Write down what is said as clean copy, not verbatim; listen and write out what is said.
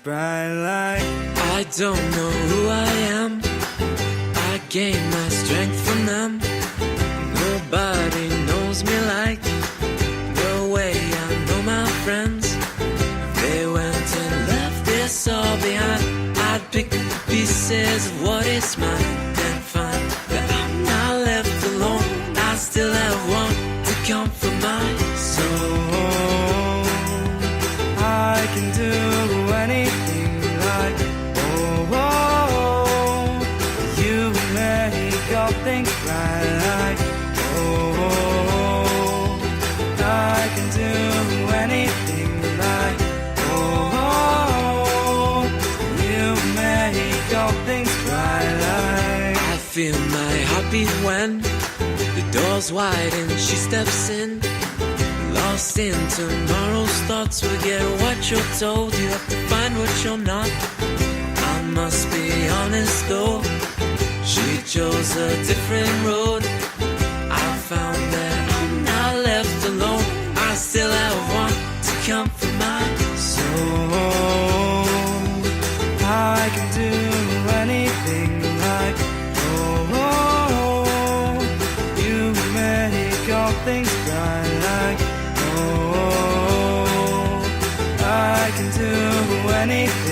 bright like. I don't know who I am. I gain my strength from them. Nobody knows me like the way I know my friends. They went and left this all behind. I'd pick up the pieces of what is mine and find that I'm not left alone. I still have one to comfort my soul. I can do anything like, oh, oh, you make all things right like, oh, oh, I can do anything like, oh, oh, you make all things right like. I feel my heartbeat when the door's wide and she steps in. Lost in tomorrow's thoughts, forget what you're told. You have to find what you're not. I must be honest though, she chose a different road. I found that I'm not left alone. I still have one to comfort my soul. I can do anything like, oh, oh, you make all things bright like, oh, I can do anything